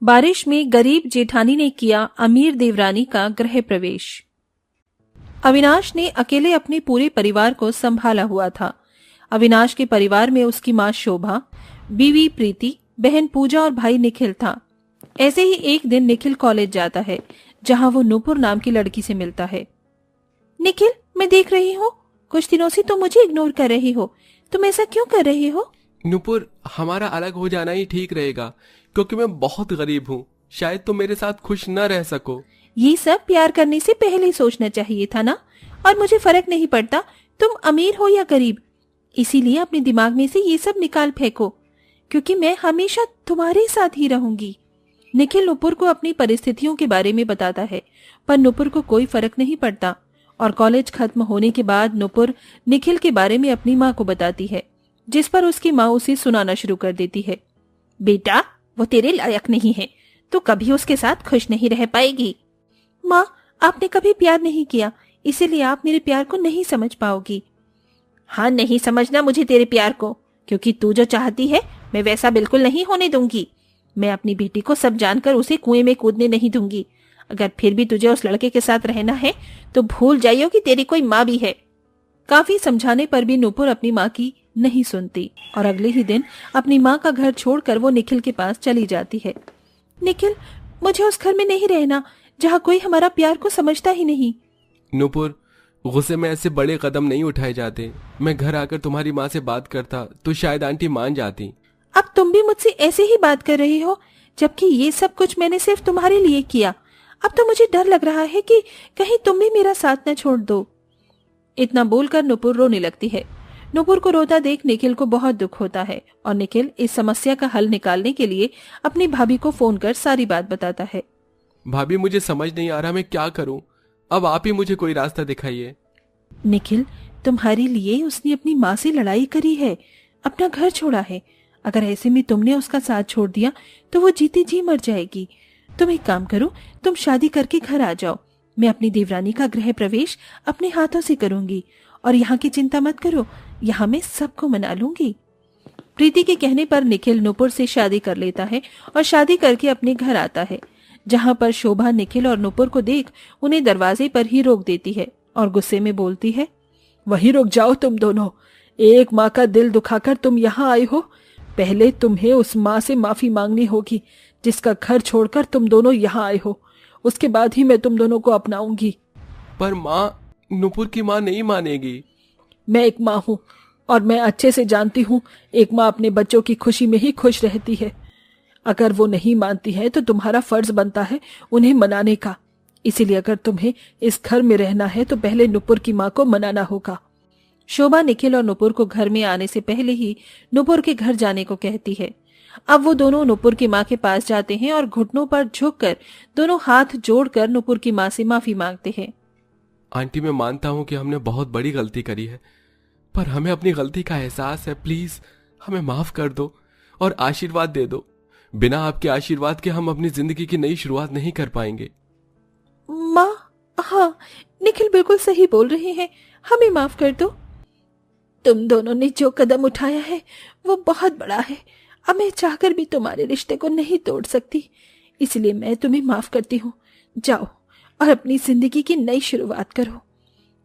बारिश में गरीब जेठानी ने किया अमीर देवरानी का गृह प्रवेश। अविनाश ने अकेले अपने पूरे परिवार को संभाला हुआ था। अविनाश के परिवार में उसकी माँ शोभा, बीवी प्रीति, बहन पूजा और भाई निखिल था। ऐसे ही एक दिन निखिल कॉलेज जाता है, जहाँ वो नूपुर नाम की लड़की से मिलता है। निखिल, मैं देख रही हूँ कुछ दिनों से तुम मुझे इग्नोर कर रही हो। तुम ऐसा क्यों कर रही हो? नूपुर, हमारा अलग हो जाना ही ठीक रहेगा, क्योंकि मैं बहुत गरीब हूँ। शायद तुम मेरे साथ खुश न रह सको। ये सब प्यार करने से पहले सोचना चाहिए था ना। और मुझे फर्क नहीं पड़ता तुम अमीर हो या गरीब, इसीलिए अपने दिमाग में से ये सब निकाल फेंको, क्योंकि मैं हमेशा तुम्हारे साथ ही रहूंगी। निखिल नुपुर को अपनी परिस्थितियों के बारे में बताता है, पर नुपुर को कोई फर्क नहीं पड़ता। और कॉलेज खत्म होने के बाद नुपुर निखिल के बारे में अपनी माँ को बताती है, जिस पर उसकी माँ उसे सुनाना शुरू कर देती है। बेटा, वो तेरे लायक नहीं है, तू कभी उसके साथ खुश नहीं रह पाएगी। माँ, आपने कभी प्यार नहीं किया, इसीलिए आप मेरे प्यार को नहीं समझ पाओगी। हाँ, नहीं समझना मुझे तेरे प्यार को, क्योंकि तू जो चाहती है मैं वैसा बिल्कुल नहीं होने दूंगी। मैं अपनी बेटी को सब जानकर उसे कुएं में कूदने नहीं दूंगी। अगर फिर भी तुझे उस लड़के के साथ रहना है तो भूल जाइयो कि तेरी कोई माँ भी है। काफी समझाने पर भी नूपुर अपनी माँ की नहीं सुनती और अगले ही दिन अपनी माँ का घर छोड़कर वो निखिल के पास चली जाती है। निखिल, मुझे उस घर में नहीं रहना जहाँ कोई हमारा प्यार को समझता ही नहीं। नूपुर, गुस्से में ऐसे बड़े कदम नहीं उठाए जाते। मैं घर आकर तुम्हारी माँ से बात करता तो शायद आंटी मान जाती। अब तुम भी मुझसे ऐसे ही बात कर रही हो, जबकि ये सब कुछ मैंने सिर्फ तुम्हारे लिए किया। अब तो मुझे डर लग रहा है कि कहीं तुम भी मेरा साथ न छोड़ दो। इतना बोलकर नुपुर रोने लगती है। नुपुर को रोता देख निखिल को बहुत दुख होता है और निखिल इस समस्या का हल निकालने के लिए अपनी भाभी को फोन कर सारी बात बताता है। भाभी, मुझे समझ नहीं आ रहा मैं क्या करूं। अब आप ही मुझे कोई रास्ता दिखाइए। निखिल, तुम्हारे लिए उसने अपनी माँ से लड़ाई करी है, अपना घर छोड़ा है। अगर ऐसे में तुमने उसका साथ छोड़ दिया तो वो जीती जी मर जाएगी। तुम एक काम करो, तुम शादी करके घर आ जाओ। मैं अपनी देवरानी का गृह प्रवेश अपने हाथों से करूंगी और यहाँ की चिंता मत करो, यहाँ मैं सबको मना लूंगी। प्रीति के कहने पर निखिल नुपुर से शादी कर लेता है और शादी करके अपने घर आता है, जहाँ पर शोभा निखिल और नुपुर को देख उन्हें दरवाजे पर ही रोक देती है और गुस्से में बोलती है, वहीं रुक जाओ तुम दोनों। एक माँ का दिल दुखाकर तुम यहाँ आए हो। पहले तुम्हें उस माँ से माफी मांगनी होगी जिसका घर छोड़कर तुम दोनों यहाँ आए हो। उसके बाद ही मैं तुम दोनों को अपनाऊंगी। पर माँ, नूपुर की माँ नहीं मानेगी। मैं एक माँ हूँ और मैं अच्छे से जानती हूँ एक माँ अपने बच्चों की खुशी में ही खुश रहती है। अगर वो नहीं मानती है तो तुम्हारा फर्ज बनता है उन्हें मनाने का। इसीलिए अगर तुम्हें इस घर में रहना है तो पहले नुपुर की माँ को मनाना होगा। शोभा निखिल और नुपुर को घर में आने से पहले ही नुपुर के घर जाने को कहती है। अब वो दोनों नुपुर की माँ के पास जाते हैं और घुटनों पर झुककर दोनों हाथ जोड़कर नुपुर की माँ से माफी मांगते हैं। आंटी, मैं मानता हूँ कि हमने बहुत बड़ी गलती करी है, पर हमें अपनी गलती का एहसास है। प्लीज हमें माफ कर दो और आशीर्वाद दे दो। बिना आपके आशीर्वाद के हम अपनी जिंदगी की नई शुरुआत नहीं कर पाएंगे। माँ, हाँ, निखिल बिल्कुल सही बोल रहे हैं, हमें माफ कर दो। तुम दोनों ने जो कदम उठाया है वो बहुत बड़ा है। अब मैं चाहकर भी तुम्हारे रिश्ते को नहीं तोड़ सकती, इसलिए मैं तुम्हें माफ करती हूँ। जाओ और अपनी जिंदगी की नई शुरुआत करो।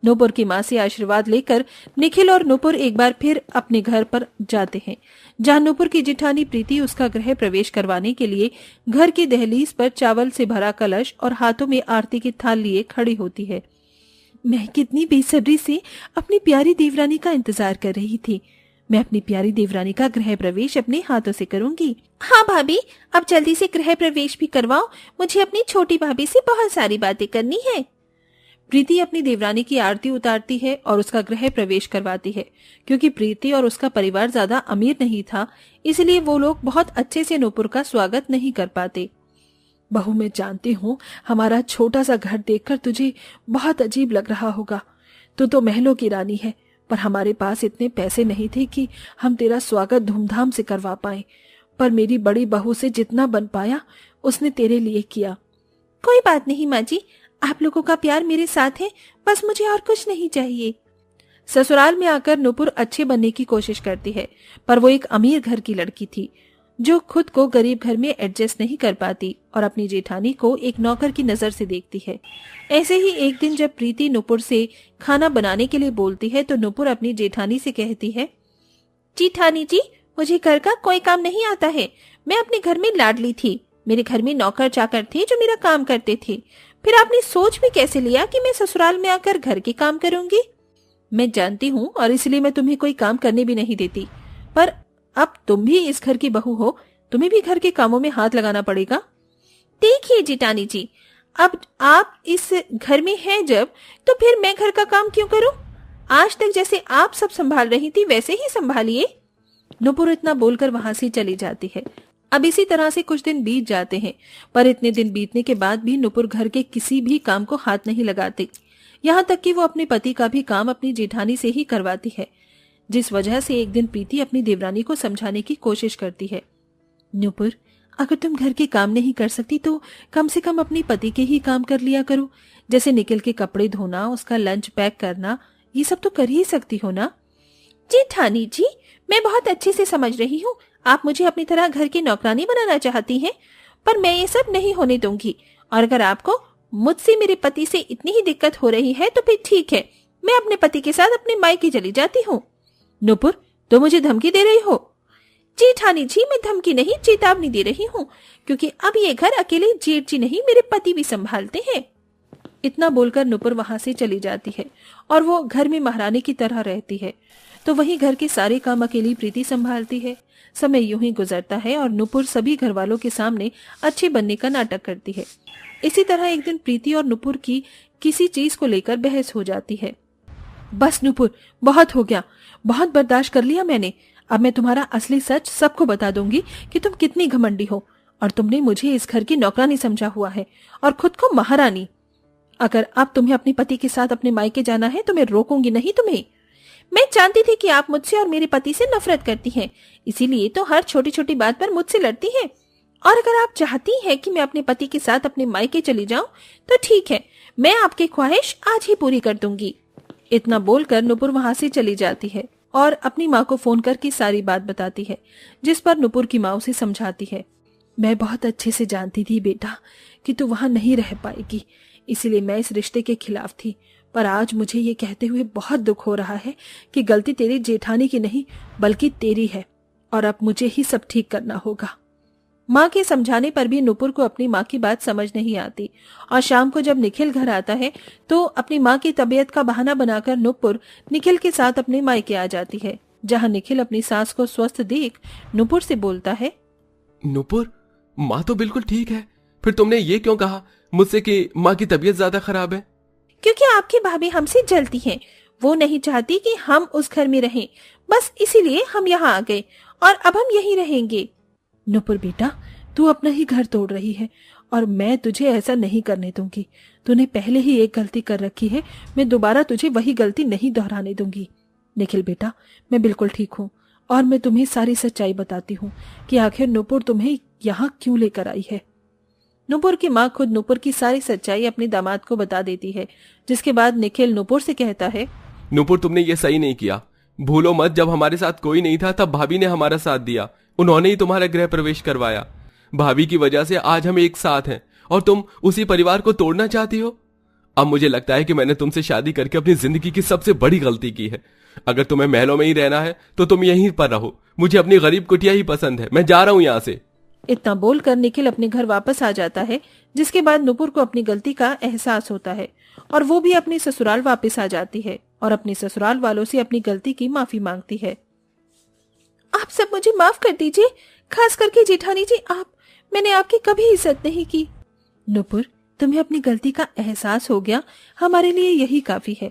नुपुर की माँ से आशीर्वाद लेकर निखिल और नुपुर एक बार फिर अपने घर पर जाते हैं, जहाँ नुपुर की जेठानी प्रीति उसका गृह प्रवेश करवाने के लिए घर की दहलीज पर चावल से भरा कलश और हाथों में आरती की थाल लिए खड़ी होती है। मैं कितनी बेसब्री से अपनी प्यारी देवरानी का इंतजार कर रही थी। मैं अपनी प्यारी देवरानी का गृह प्रवेश अपने हाथों से करूंगी। हाँ भाभी, अब जल्दी से गृह प्रवेश भी करवाओ, मुझे अपनी छोटी भाभी से बहुत सारी बातें करनी है। प्रीति अपनी देवरानी की आरती उतारती है और उसका गृह प्रवेश करवाती है। क्योंकि प्रीति और उसका परिवार ज्यादा अमीर नहीं था, इसलिए वो लोग बहुत अच्छे से नुपुर का स्वागत नहीं कर पाते। बहू, मैं जानती हूँ हमारा छोटा सा घर देखकर तुझे बहुत अजीब लग रहा होगा। तू तो महलों की रानी है, पर हमारे पास इतने पैसे नहीं थे कि हम तेरा स्वागत धूमधाम से करवा पाए। पर मेरी बड़ी बहू से जितना बन पाया उसने तेरे लिए किया। कोई बात नहीं माँ जी, आप लोगों का प्यार मेरे साथ है, बस मुझे और कुछ नहीं चाहिए। ससुराल में आकर नुपुर अच्छे बनने की कोशिश करती है, पर वो एक अमीर घर की लड़की थी। जो खुद को गरीब घर में एडजस्ट नहीं कर पाती और अपनी जेठानी को एक नौकर की नजर से देखती है। ऐसे ही एक दिन जब प्रीति नुपुर से खाना बनाने के लिए बोलती है तो नुपुर अपनी जेठानी से कहती है, जेठानी जी, मुझे घर का कोई काम नहीं आता है। मैं अपने घर में लाडली थी, मेरे घर में नौकर चाकर थे जो मेरा काम करते थे। फिर आपने सोच भी कैसे लिया कि मैं ससुराल में आकर घर के काम करूंगी? मैं जानती हूँ और इसलिए मैं तुम्हें कोई काम करने भी नहीं देती, पर अब तुम भी इस घर की बहू हो, तुम्हें भी घर के कामों में हाथ लगाना पड़ेगा। देखिए जेठानी जी, अब आप इस घर में हैं जब, तो फिर मैं घर का काम क्यों करूं? आज तक जैसे आप सब संभाल रही थी वैसे ही संभालिए। नुपुर इतना बोलकर वहां से चली जाती है। अब इसी तरह से कुछ दिन बीत जाते हैं, पर इतने दिन बीतने के बाद भी नुपुर घर के किसी भी काम को हाथ नहीं लगाती। यहाँ तक कि वो अपने पति का भी काम अपनी जेठानी से ही करवाती है, जिस वजह से एक दिन प्रीति अपनी देवरानी को समझाने की कोशिश करती है। नुपुर, अगर तुम घर के काम नहीं कर सकती तो कम से कम अपने पति के ही काम कर लिया करो, जैसे निखिल के कपड़े धोना, उसका लंच पैक करना, ये सब तो कर ही सकती हो ना। जेठानी जी, मैं बहुत अच्छे से समझ रही हूँ, आप मुझे अपनी तरह घर की नौकरानी बनाना चाहती हैं, पर मैं ये सब नहीं होने दूंगी। और अगर आपको मुझसे मेरे पति से इतनी ही दिक्कत हो रही है तो फिर ठीक है, मैं अपने पति के साथ अपने मायके चली जाती हूँ। नुपुर, तो मुझे धमकी दे रही हो? जेठानी जी, मैं धमकी नहीं, चेतावनी दे रही हूँ, क्योंकि अब ये घर अकेले जेठ जी नहीं, मेरे पति भी संभालते हैं। इतना बोलकर नुपुर वहां से चली जाती है और वो घर में महारानी की तरह रहती है। तो वही घर के सारे काम अकेली प्रीति संभालती है। समय यूं ही गुजरता है और नुपुर सभी घर वालों के सामने अच्छे बनने का नाटक करती है। इसी तरह एक दिन प्रीति और नुपुर की किसी चीज को लेकर बहस हो जाती है। बस नुपुर, बहुत हो गया, बहुत बर्दाश्त कर लिया मैंने। अब मैं तुम्हारा असली सच सबको बता दूंगी कि तुम कितनी घमंडी हो और तुमने मुझे इस घर की नौकरानी समझा हुआ है और खुद को महारानी। अगर अब तुम्हें अपने पति के साथ अपने मायके जाना है तो मैं रोकूंगी नहीं तुम्हें। मैं जानती थी कि आप मुझसे और मेरे पति से नफरत करती हैं, इसीलिए तो हर छोटी छोटी बात पर मुझसे लड़ती हैं। और अगर आप चाहती हैं कि मैं अपने पति के साथ अपने मायके चली जाऊं तो ठीक है, मैं आपकी ख्वाहिश आज ही पूरी कर दूंगी। इतना बोलकर नुपुर वहां से चली जाती है और अपनी माँ को फोन करके सारी बात बताती है, जिस पर नुपुर की माँ उसे समझाती है। मैं बहुत अच्छे से जानती थी बेटा कि तू वहां नहीं रह पाएगी, इसीलिए मैं इस रिश्ते के खिलाफ थी, पर आज मुझे ये कहते हुए बहुत दुख हो रहा है कि गलती तेरी जेठानी की नहीं बल्कि तेरी है और अब मुझे ही सब ठीक करना होगा। माँ के समझाने पर भी नुपुर को अपनी माँ की बात समझ नहीं आती और शाम को जब निखिल घर आता है तो अपनी माँ की तबीयत का बहाना बनाकर नुपुर निखिल के साथ अपने मायके आ जाती है, जहाँ निखिल अपनी सास को स्वस्थ देख नुपुर से बोलता है, नुपुर, माँ तो बिल्कुल ठीक है, फिर तुमने ये क्यों कहा मुझसे कि माँ की तबीयत ज्यादा खराब है? क्योंकि आपकी भाभी हमसे जलती हैं, वो नहीं चाहती कि हम उस घर में रहें, बस इसीलिए हम यहाँ आ गए और अब हम यहीं रहेंगे। नुपुर बेटा, तू अपना ही घर तोड़ रही है और मैं तुझे ऐसा नहीं करने दूंगी। तूने पहले ही एक गलती कर रखी है, मैं दोबारा तुझे वही गलती नहीं दोहराने दूंगी। निखिल बेटा, मैं बिल्कुल ठीक हूँ और मैं तुम्हें सारी सच्चाई बताती हूँ कि आखिर नुपुर तुम्हें यहाँ क्यों लेकर आई है। नुपुर की माँ खुद नुपुर की सारी सच्चाई अपने दामाद को बता देती है, जिसके बाद निखिल नुपुर से कहता है, नुपुर, तुमने ये सही नहीं किया। भूलो मत, जब हमारे साथ कोई नहीं था तब भाभी ने हमारा साथ दिया, उन्होंने ही तुम्हारा गृह प्रवेश करवाया। भाभी की वजह से आज हम एक साथ हैं और तुम उसी परिवार को तोड़ना चाहती हो। अब मुझे लगता है कि मैंने तुमसे शादी करके अपनी जिंदगी की सबसे बड़ी गलती की है। अगर तुम्हें महलों में ही रहना है तो तुम यहीं पर रहो, मुझे अपनी गरीब कुटिया ही पसंद है, मैं जा रहा हूं यहाँ से। इतना बोलकर निखिल अपने घर वापस आ जाता है, जिसके बाद नुपुर को अपनी गलती का एहसास होता है और वो भी अपने ससुराल वापस आ जाती है और अपने ससुराल वालों से अपनी गलती की माफी मांगती है। आप सब मुझे माफ कर दीजिए, खास करके जेठानी जी, मैंने आपकी कभी इज्जत नहीं की। नुपुर, तुम्हें अपनी गलती का एहसास हो गया, हमारे लिए यही काफी है।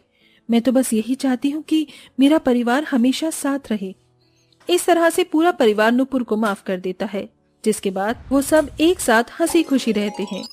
मैं तो बस यही चाहती हूँ कि मेरा परिवार हमेशा साथ रहे। इस तरह से पूरा परिवार नुपुर को माफ कर देता है, जिसके बाद वो सब एक साथ हंसी खुशी रहते हैं।